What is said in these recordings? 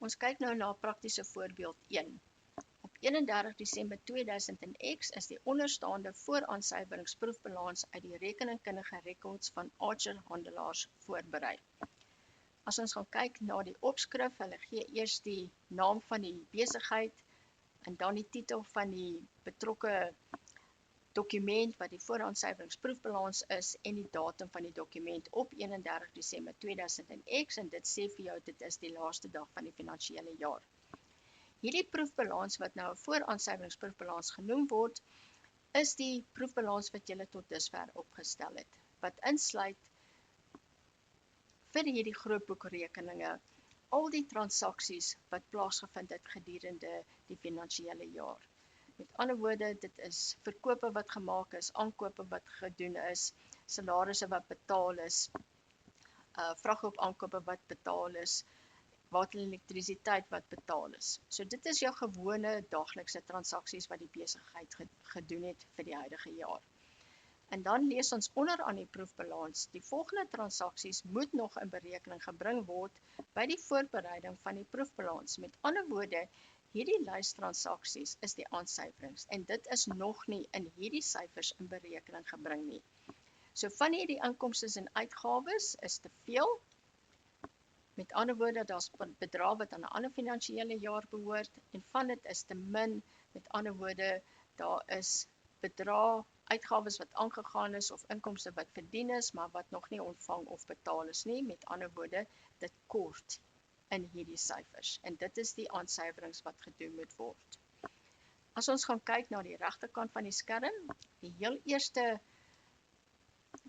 Ons kyk nou na praktiese voorbeeld 1. Op 31 Desember 2000X is die onderstaande vooraansuiveringsproefbalans uit die rekeningkundige rekords van Archer handelaars voorberei. As ons gaan kyk na die opskrif, hulle gee eers die naam van die besigheid en dan die titel van die betrokke dokument wat die vooraansuiveringsproefbalans is en die datum van die dokument op 31 Desember 2000X en dit sê vir jou dit is die laaste dag van die finansiële jaar. Hierdie proefbalans wat nou 'n vooraansuiveringsproefbalans genoem word, is die proefbalans wat julle tot dusver opgestel het, wat insluit vir hierdie grootboekrekeninge al die transaksies wat plaasgevind het gedurende die finansiële jaar. Met ander woorde, dit is verkope wat gemaak is, aankope wat gedoen is, salarisse wat betaal is, vraghulp aankope wat betaal is, water en elektrisiteit wat betaal is. So dit is jou gewone daaglikse transaksies wat die besigheid gedoen het vir die huidige jaar. En dan lees ons onderaan die proefbalans, die volgende transaksies moet nog in berekening gebring word by die voorbereiding van die proefbalans. Met ander woorde, hierdie lys transaksies is die aansuiverings en dit is nog nie in hierdie syfers in berekening gebring nie. So van hierdie inkomste en uitgawes is te veel. Met ander woorde, daar's bedrae wat aan 'n ander finansiële jaar behoort en van dit is te min. Met ander woorde, daar is bedrae, uitgawes wat aangegaan is of inkomste wat verdien is, maar wat nog nie ontvang of betaal is nie. Met ander woorde, dit kort in hierdie syfers en dit is die aansuiverings wat gedoen moet word. As ons gaan kyk na die regterkant van die skerm, die heel eerste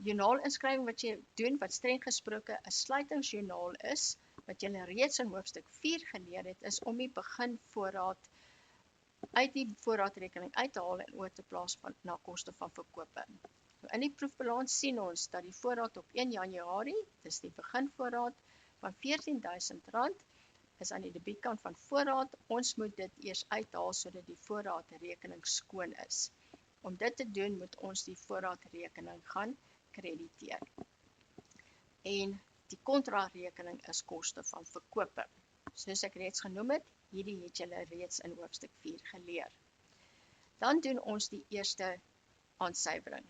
joernaalinskrywing wat jy doen, wat streng gesproke 'n sluitingsjoernaal is, wat jy reeds in hoofstuk 4 geleer het, is om die beginvoorraad uit die voorraadrekening uit te haal en oor te plaas na koste van verkope. In die proefbalans sien ons dat die voorraad op 1 Januarie, dis die beginvoorraad van R14.000 is aan die debietkant van voorraad. Ons moet dit eers uithaal sodat die voorraadrekening skoon is. Om dit te doen moet ons die voorraadrekening gaan krediteer. En die kontrarekening is koste van verkope. Soos ek reeds genoem het, hierdie het julle reeds in hoofstuk 4 geleer. Dan doen ons die eerste aansuivering.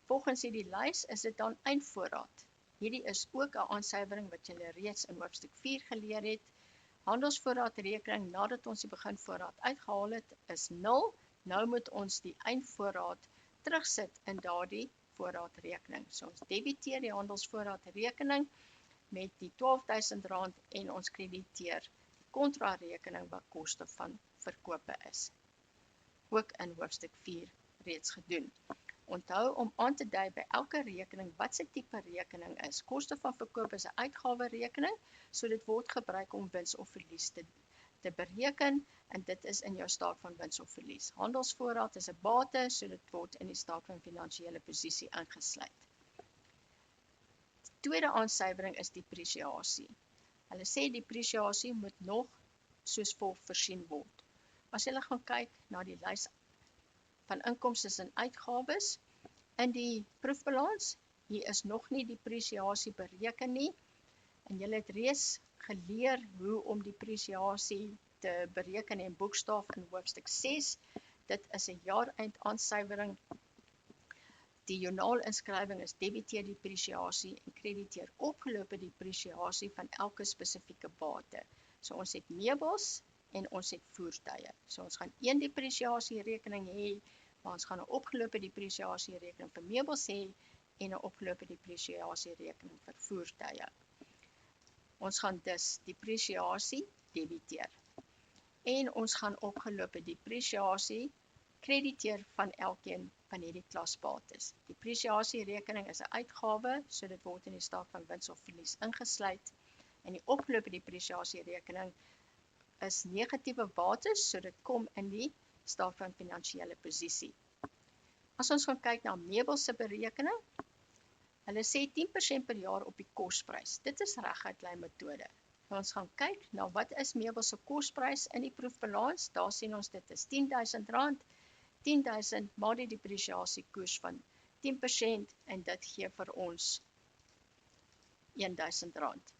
Volgens hierdie lys is dit dan eindvoorraad. Hierdie is ook 'n aansuivering wat julle reeds in hoofstuk 4 geleer het. Handelsvoorraadrekening nadat ons die beginvoorraad uitgehaal het, is 0. Nou moet ons die eindvoorraad terugsit in daardie voorraadrekening. So ons debiteer die handelsvoorraadrekening met die R12.000 en ons krediteer die kontrarekening wat koste van verkope is. Ook in hoofstuk 4 reeds gedoen. Onthou om aan te dui by elke rekening wat se tipe rekening is. Koste van verkoop is 'n uitgawe rekening, so dit word gebruik om wins of verlies te bereken en dit is in jou staat van wins of verlies. Handelsvoorraad is 'n bate, so dit word in die staat van finansiële posisie ingesluit. Die tweede aansuivering is depresiasie. Hulle sê depresiasie moet nog soos volg voorsien word. As jy gaan kyk na die lys van inkomste en uitgawes in die proefbalans, hier is nog nie depresiasie bereken nie en jy het reeds geleer hoe om depresiasie te bereken en boekstaaf in hoofstuk 6. Dit is 'n jaareind aansuivering. Die joernaalinskrywing is debiteer depresiasie en krediteer opgelope depresiasie van elke spesifieke bate. So ons het meubels en ons het voertuie. So ons gaan een depresiasierekening hê, maar ons gaan 'n opgelope depresiasierekening vir meubels hê en 'n opgelope depresiasierekening vir voertuie. Ons gaan dus depresiasie debiteer. En ons gaan opgelope depresiasie krediteer van elkeen van hierdie klasbates. Depresiasierekening is 'n uitgawe, so dit word in die staat van wins of verlies ingesluit. En die opgelope depresiasierekening is negatiewe bates, so dit kom in die staat van finansiële posisie. As ons gaan kyk na meubels se berekening, hulle sê 10% per jaar op die kosprys. Dit is reguit lyn metode. Ons gaan kyk na wat is meubels se kosprys in die proefbalans. Daar sien ons dit is R10.000, 10.000 maar die depresiasiekoers van 10% en dit gee vir ons R1.000.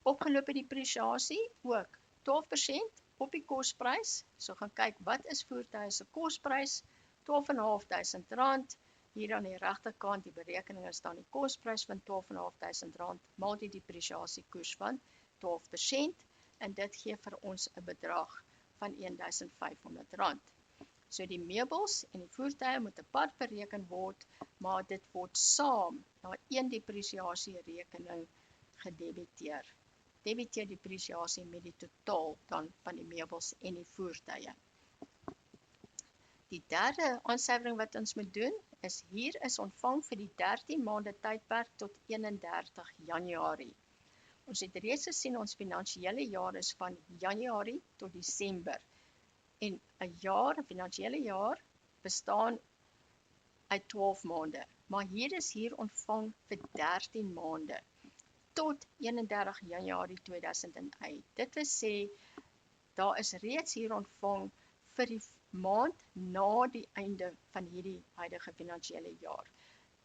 Opgelope depresiasie ook 12% op die kosprys. So gaan kyk wat is voertuie se kosprys, R12.500. Hier aan die regterkant, die berekening is dan die kosprys van R12.500 maal die depresiasiekoers van 12% en dit gee vir ons 'n bedrag van R1.500. So die meubels en die voertuie moet apart bereken word, maar dit word saam na een depresiasierekening gedebiteer. Debiteer depresiasie met die totaal dan van die meubels en die voertuie. Die derde aansuiwering wat ons moet doen, is hier is ontvang vir die 13 maande tydperk tot 31 Januarie. Ons het reeds gesien ons finansiële jaar is van Januarie tot Desember. En 'n finansiële jaar, bestaan uit 12 maande. Maar hier is ontvang vir 13 maande tot 31 Januarie 2001. Dit wil sê, daar is reeds hier ontvang vir die maand na die einde van hierdie huidige finansiële jaar.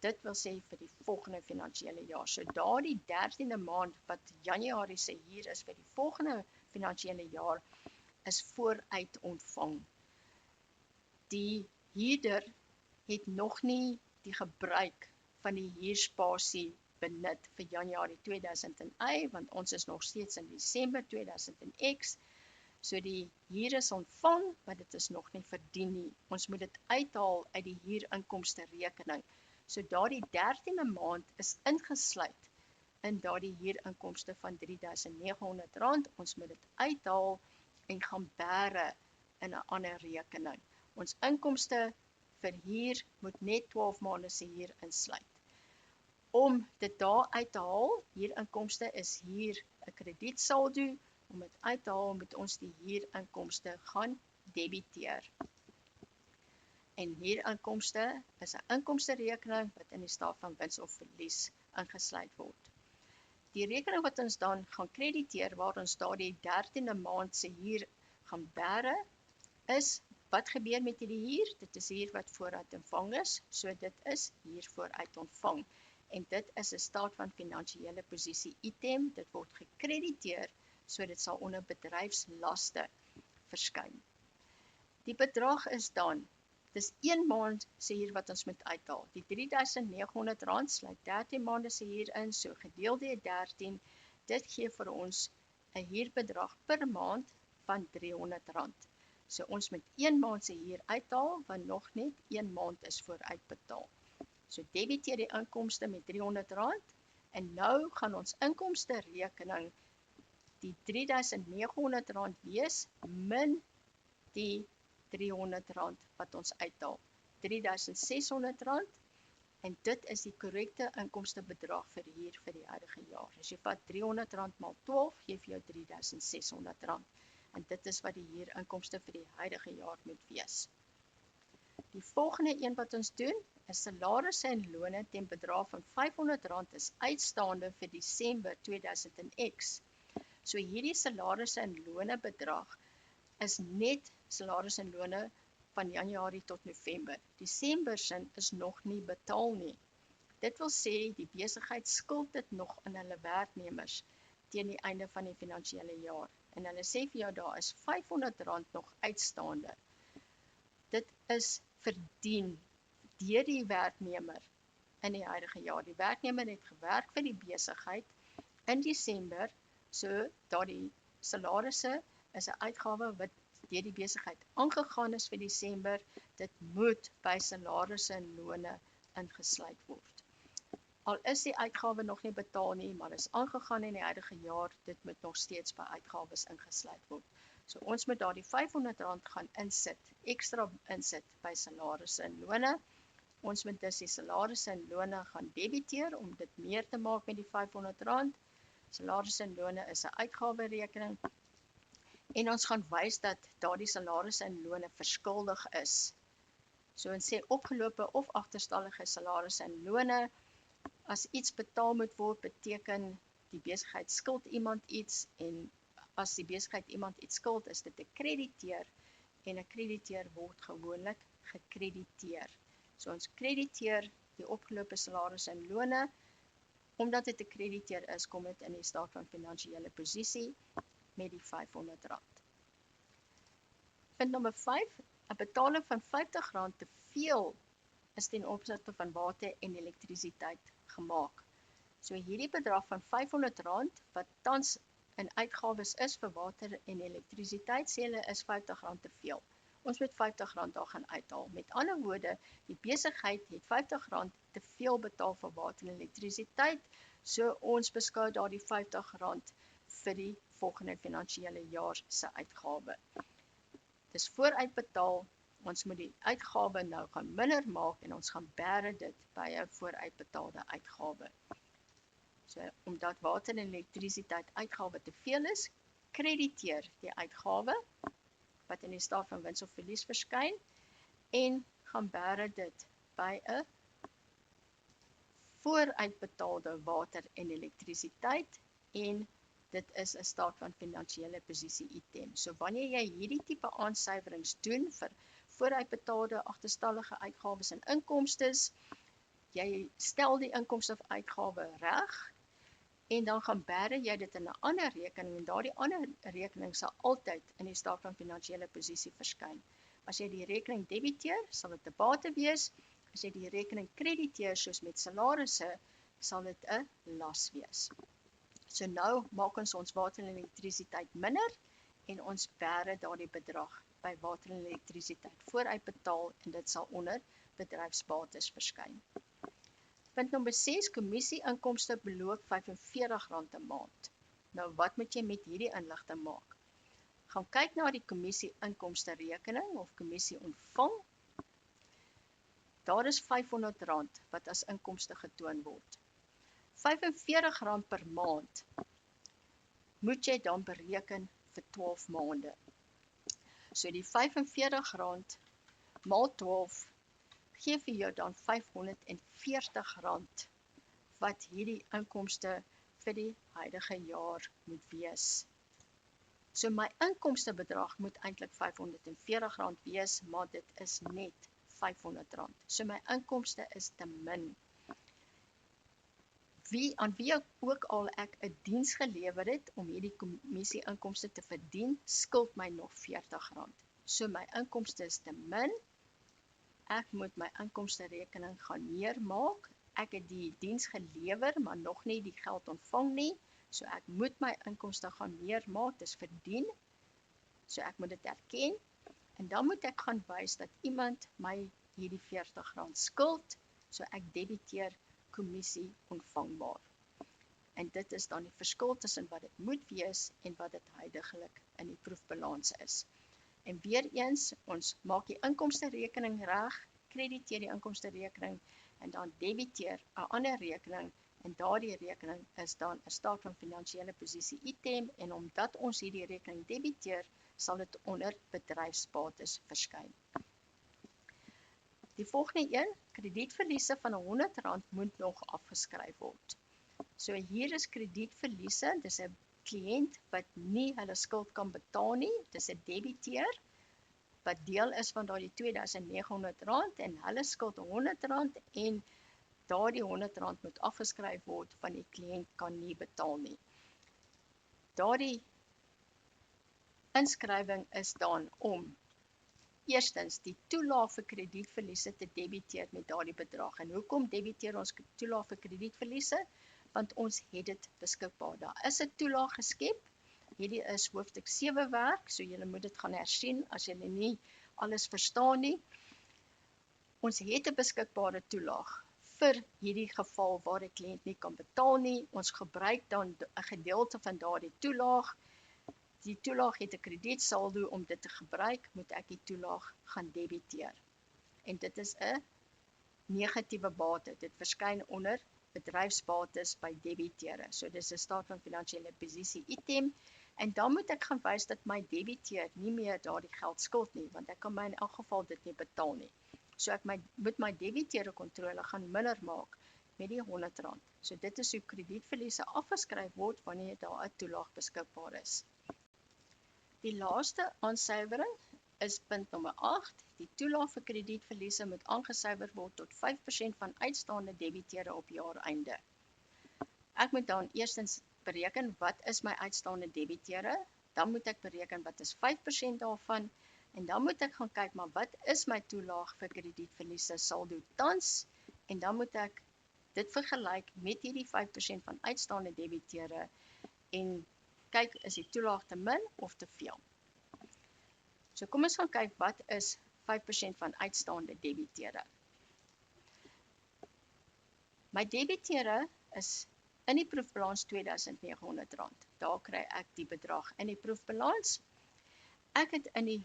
Dit wil sê vir die volgende finansiële jaar. So daardie 13de maand wat Januarie se hier is vir die volgende finansiële jaar, is vooruit ontvang. Die huurder het nog nie die gebruik van die huurspasie benut vir Januarie 2001, want ons is nog steeds in Desember 2000X. So die huur is ontvang, maar dit is nog nie verdien nie. Ons moet dit uithaal uit die huurinkomste rekening. So daardie 13de maand is ingesluit in daardie huurinkomste van R3.900. Ons moet dit uithaal en gaan bære in 'n ander rekening. Ons inkomste vir huur moet net 12 maande se huur insluit. Om dit daar uit te haal, huurinkomste is hier 'n kredietsaldo. Om dit uit te haal, moet ons die huurinkomste gaan debiteer. En huurinkomste is 'n inkomsterekening wat in die staat van wins of verlies ingesluit word. Die rekening wat ons dan gaan krediteer, waar ons daardie 13de maand se huur gaan bære, is wat gebeur met hierdie huur? Dit is huur wat vooruit ontvang is, so dit is huur vooruit ontvang. En dit is 'n staat van finansiële posisie item, dit word gekrediteer, so dit sal onder bedryfslaste verskyn. Die bedrag is dan, dis 1 maand se huur wat ons moet uithaal. Die R3.900 sluit 13 maande se huur in, so gedeel deur 13, dit gee vir ons 'n huurbedrag per maand van R300. So ons moet 1 maand se huur uithaal, want nog net 1 maand is vooruitbetaal. So debiteer die inkomste met R300, en nou gaan ons inkomste rekening die R3.900 wees, min die R300 wat ons uithaal. R3.600, en dit is die korrekte inkomstebedrag vir hier vir die huidige jaar. As jy vat R300 maal 12, gee vir jou R3.600. En dit is wat die huurinkomste vir die huidige jaar moet wees. Die volgende een wat ons doen, is salarisse en lone ten bedrag van R500 is uitstaande vir Desember 2000X. So hierdie salarisse en lone bedrag is net salarisse en lone van Januarie tot November. Desember se is nog nie betaal nie. Dit wil sê die besigheid skuld dit nog aan hulle werknemers teen die einde van die finansiële jaar. En hulle sê vir jou daar is R500 nog uitstaande. Dit is verdien deur die werknemer in die huidige jaar. Die werknemer het gewerk vir die besigheid in Desember, so daardie salarisse is 'n uitgawe wat deur die besigheid aangegaan is vir Desember. Dit moet by salarisse en lone ingesluit word. Al is die uitgawe nog nie betaal nie, maar is aangegaan in die huidige jaar, dit moet nog steeds by uitgawes ingesluit word. So ons moet daardie R500 gaan insit, ekstra insit by salarisse en lone. Ons moet dus die salarisse en lone gaan debiteer om dit meer te maak met die R500. Salarisse en lone is 'n uitgawerekening. En ons gaan wys dat daardie salarisse en lone verskuldig is. So ons sê opgelope of agterstallige salarisse en lone. As iets betaal moet word, beteken die besigheid skuld iemand iets, en as die besigheid iemand iets skuld, is dit 'n krediteur, en 'n krediteur word gewoonlik gekrediteer. So ons krediteer die opgelope salarisse en lone, omdat dit 'n krediteur is, kom dit in die staat van finansiële posisie. met die R500. Punt nommer 5, 'n betaling van R50 te veel is ten opsigte van water en elektrisiteit gemaak. So hierdie bedrag van R500 wat tans in uitgawes is vir water en elektrisiteit, sê hulle is R50 te veel. Ons moet R50 daar gaan uithaal. Met ander woorde, die besigheid het R50 te veel betaal vir water en elektrisiteit, so ons beskou daardie R50 vir die volgende finansiële jaar se uitgawe. Dis vooruitbetaal, ons moet die uitgawe nou gaan minder maak en ons gaan bære dit by 'n vooruitbetaalde uitgawe. So, omdat water en elektrisiteit uitgawe te veel is, krediteer die uitgawe wat in die staat van wins of verlies verskyn en gaan bære dit by 'n vooruitbetaalde water en elektrisiteit en dit is 'n staat van finansiële posisie item. So wanneer jy hierdie tipe aansuiwerings doen vir vooruitbetaalde agterstallige uitgawes en inkomstes, jy stel die inkomste of uitgawe reg en dan gaan bære jy dit in 'n ander rekening en daardie ander rekening sal altyd in die staat van finansiële posisie verskyn. As jy die rekening debiteer, sal dit 'n bate wees. As jy die rekening krediteer soos met salarisse, sal dit 'n las wees. So nou maak ons water en elektrisiteit minder en ons bære daardie bedrag by water en elektrisiteit vooruitbetaal en dit sal onder bedryfsbates verskyn. Punt nommer 6, kommissie-inkomste beloop R45 'n maand. Nou wat moet jy met hierdie inligting maak? Gaan kyk na die kommissie-inkomste rekening of kommissie ontvang. Daar is R500 wat as inkomste getoon word. R45 per maand moet jy dan bereken vir 12 maande. So die R45 maal 12 gee vir jou dan R540 wat hierdie inkomste vir die huidige jaar moet wees. So my inkomstebedrag moet eintlik R540 wees, maar dit is net R500. So my inkomste is te min. Aan wie ook al ek 'n diens gelewer het om hierdie kommissie-inkomste te verdien, skuld my nog R40. So my inkomste is te min. Ek moet my inkomsterekening gaan meer maak. Ek het die diens gelewer, maar nog nie die geld ontvang nie. So ek moet my inkomste gaan meer maak, dis verdien. So ek moet dit erken. En dan moet ek gaan wys dat iemand my hierdie R40 skuld, so ek debiteer kommissie ontvangbaar. En dit is dan die verskil tussen wat dit moet wees en wat dit huidiglik in die proefbalans is. En weer eens, ons maak die inkomsterekening reg, krediteer die inkomsterekening en dan debiteer 'n ander rekening en daardie rekening is dan 'n staat van finansiële posisie item en omdat ons hierdie rekening debiteer, sal dit onder bedryfsbates verskyn. Die volgende een, kredietverliese van R100 moet nog afgeskryf word. So hier is kredietverliese, dis 'n kliënt wat nie hulle skuld kan betaal nie, dis 'n debiteer wat deel is van daardie R2900 en hulle skuld R100 en daardie R100 moet afgeskryf word van die kliënt kan nie betaal nie. Daardie inskrywing is dan om eerstens die toelaag vir kredietverliese te debiteer met daardie bedrag. En hoekom debiteer ons toelaag vir kredietverliese? Want ons het dit beskikbaar. Daar is 'n toelaag geskep. Hierdie is hoofstuk 7 werk, so julle moet dit gaan hersien as julle nie alles verstaan nie. Ons het 'n beskikbare toelaag vir hierdie geval waar 'n kliënt nie kan betaal nie. Ons gebruik dan 'n gedeelte van daardie toelaag. Die toelaag het 'n kredietsaldo om dit te gebruik, moet ek die toelaag gaan debiteer. En dit is 'n negatiewe bate. Dit verskyn onder bedryfsbates by debiteure. So dis 'n staat van finansiële posisie item. En dan moet ek gaan wys dat my debiteur nie meer daardie geld skuld nie, want ek kan my in elk geval dit nie betaal nie. So ek moet my debiteure kontrole gaan minder maak met die R100. So dit is hoe kredietverliese afgeskryf word wanneer daar 'n toelaag beskikbaar is. Die laaste aansuiwering is punt nommer 8. Die toelaag vir kredietverliese moet aangesuiwer word tot 5% van uitstaande debiteure op jaareinde. Ek moet dan eerstens bereken wat is my uitstaande debiteure. dan moet ek bereken wat is 5% daarvan, en dan moet ek gaan kyk, maar wat is my toelaag vir kredietverliese saldo tans, en dan moet ek dit vergelyk met hierdie 5% van uitstaande debiteure, en kyk, is die toelaag te min of te veel. So kom ons gaan kyk, wat is 5% van uitstaande debiteure. My debiteure is in die proefbalans R2.900. Daar kry ek die bedrag in die proefbalans. Ek het in die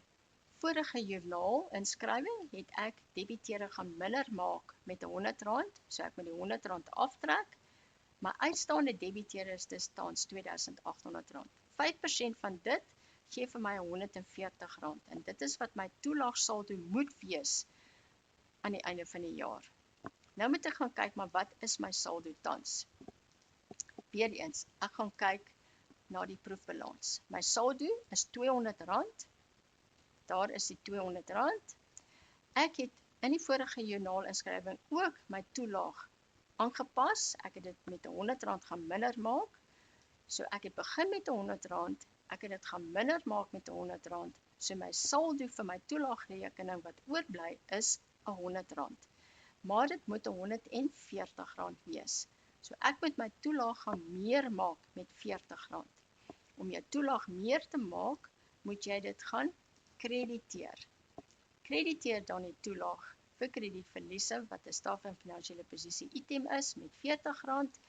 vorige joernaal inskrywing, het ek debiteure gaan minder maak met R100, so ek moet die R100 aftrek. My uitstaande debiteure is dus tans R2.800. 5% van dit gee vir my R140, en dit is wat my toelaagsaldo moet wees aan die einde van die jaar. Nou moet ek gaan kyk, maar wat is my saldo tans? Weereens, ek gaan kyk na die proefbalans. My saldo is R200, daar is die R200. Ek het in die vorige joernaal inskrywing ook my toelaag aangepas. Ek het dit met R100 gaan minder maak. So ek het begin met R100, ek het dit gaan minder maak met R100, so my saldo vir my toelaagrekening wat oorbly is R100. Maar dit moet R140 wees. So ek moet my toelaag gaan meer maak met R40. Om jou toelaag meer te maak, moet jy dit gaan krediteer. Krediteer dan die toelaag vir kredietverliese, wat 'n staat van finansiële posisie item is, met R40,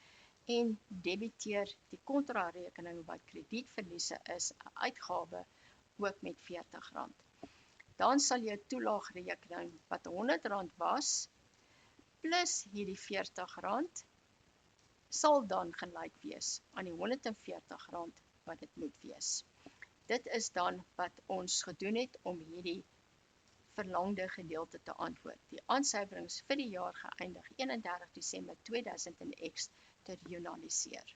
en debiteer die kontrarekening wat kredietverliese is, 'n uitgawe, ook met R40. Dan sal jou toelaagrekening wat R100 was, plus hierdie R40, sal dan gelyk wees aan die R140 wat dit moet wees. Dit is dan wat ons gedoen het om hierdie verlangde gedeelte te antwoord. Die aansyferings vir die jaar geëindig 31 Desember 2000 te regionaliseer.